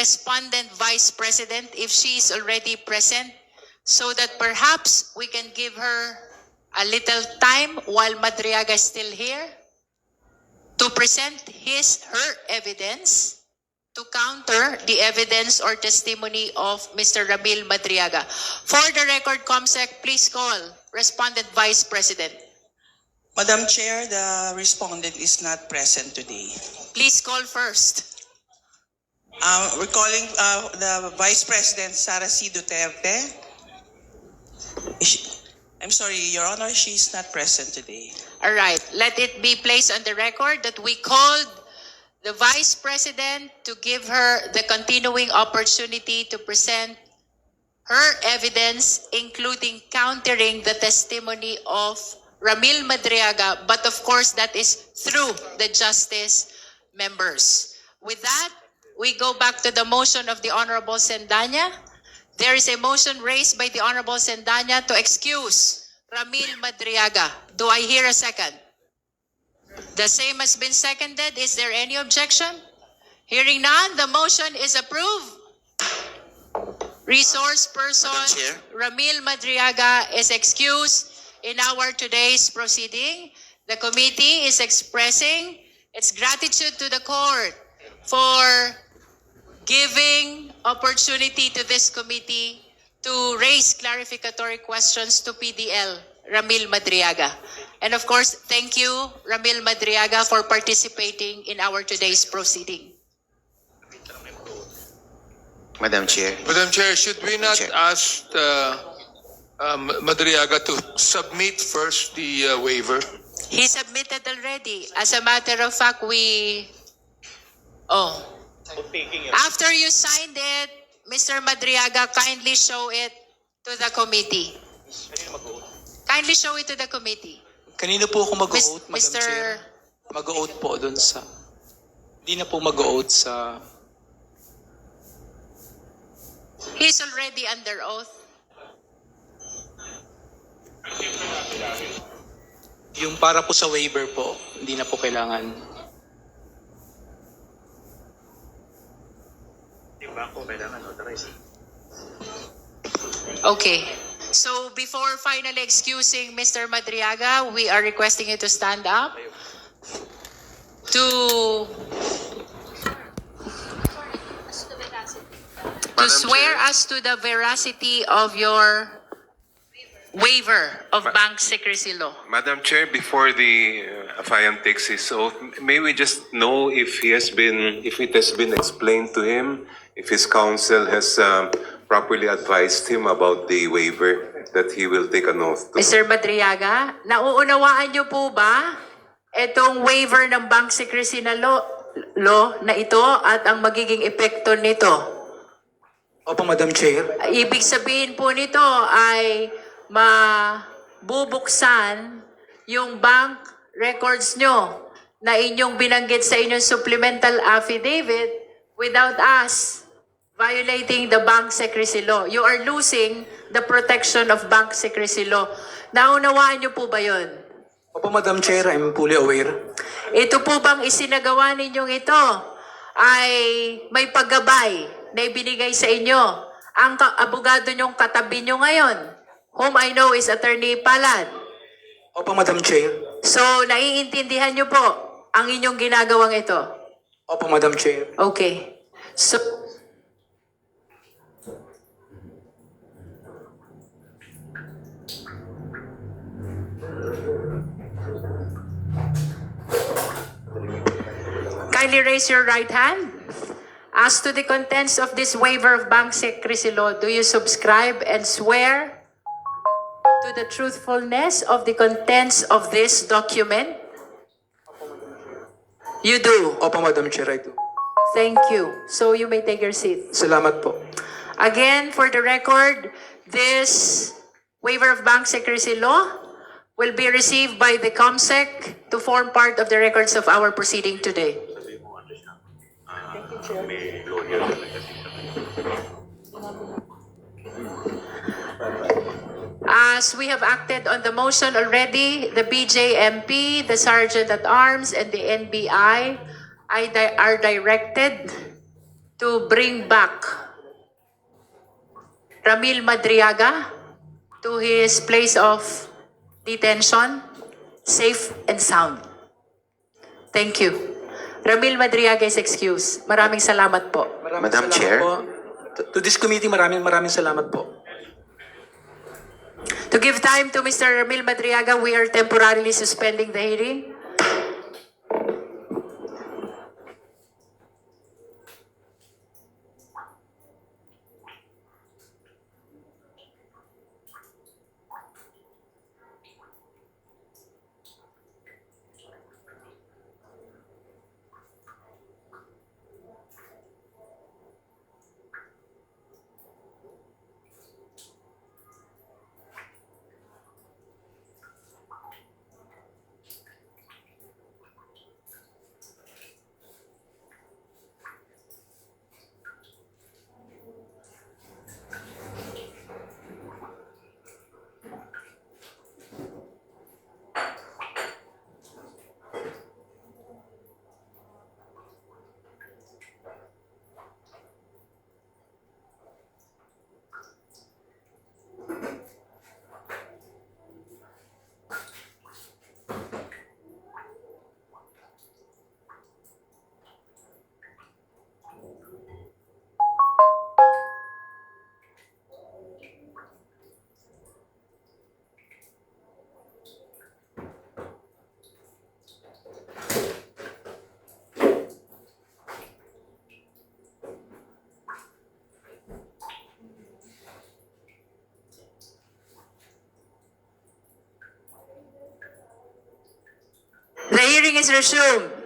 respondent vice president if she is already present, so that perhaps we can give her a little time while Madriaga is still here to present her evidence to counter the evidence or testimony of Mr. Ramil Madriaga. For the record, COMSEC, please call respondent vice president. Madam Chair, the respondent is not present today. Please call first. We're calling the Vice President, Sara C. Duterte. I'm sorry, Your Honor, she's not present today. All right, let it be placed on the record that we called the Vice President to give her the continuing opportunity to present her evidence, including countering the testimony of Ramil Madriaga, but of course that is through the justice members. With that, we go back to the motion of the Honorable Sendanya. There is a motion raised by the Honorable Sendanya to excuse Ramil Madriaga. Do I hear a second? The same has been seconded. Is there any objection? Hearing none, the motion is approved. Resource person Ramil Madriaga is excused in our today's proceeding. The committee is expressing its gratitude to the court for giving opportunity to this committee to raise clarificatory questions to PDL Ramil Madriaga. And of course, thank you, Ramil Madriaga, for participating in our today's proceeding. Madam Chair. Madam Chair, should we not ask Madriaga to submit first the waiver? He submitted already. As a matter of fact, after you signed it, Mr. Madriaga, kindly show it to the committee. Kindly show it to the committee. Kanino po ako mag-o-oath, Madam Mr. Chair? Mag-o-oath po doon sa... Hindi na po mag-o-oath sa... He's already under oath. Yung para po sa waiver po, hindi na po kailangan. Okay. So before finally excusing Mr. Madriaga, we are requesting you to stand up to swear us to the veracity of your waiver of bank secrecy law. Madam Chair, before the affiant takes his oath, may we just know if it has been explained to him, if his counsel has properly advised him about the waiver that he will take an oath to? Mr. Madriaga, nauunawaan niyo po ba itong waiver ng bank secrecy na law na ito at ang magiging epekto nito? Opo, Madam Chair. Ibig sabihin po nito ay mabubuksan yung bank records nyo na inyong binanggit sa inyong supplemental affidavit without us violating the bank secrecy law. You are losing the protection of bank secrecy law. Naunawaan nyo po ba yun? Opo, Madam Chair, I'm fully aware. Ito po bang isinagawa ninyong ito ay may paggabay na ibinigay sa inyo ang abogado nyong katabi nyo ngayon, whom I know is Attorney Palad? Opo, Madam Chair. So, naiintindihan nyo po ang inyong ginagawang ito? Opo, Madam Chair. Okay. So, kindly raise your right hand. As to the contents of this waiver of bank secrecy law, do you subscribe and swear to the truthfulness of the contents of this document? You do. Opo, Madam Chair, I do. Thank you. So you may take your seat. Salamat po. Again, for the record, this waiver of bank secrecy law will be received by the COMSEC to form part of the records of our proceeding today. As we have acted on the motion already, the BJMP, the Sergeant at Arms, and the NBI are directed to bring back Ramil Madriaga to his place of detention, safe and sound. Thank you. Ramil Madriaga is excused. Maraming salamat po. Madam Chair. To this committee, maraming salamat po. To give time to Mr. Ramil Madriaga, we are temporarily suspending the hearing. The hearing is resumed.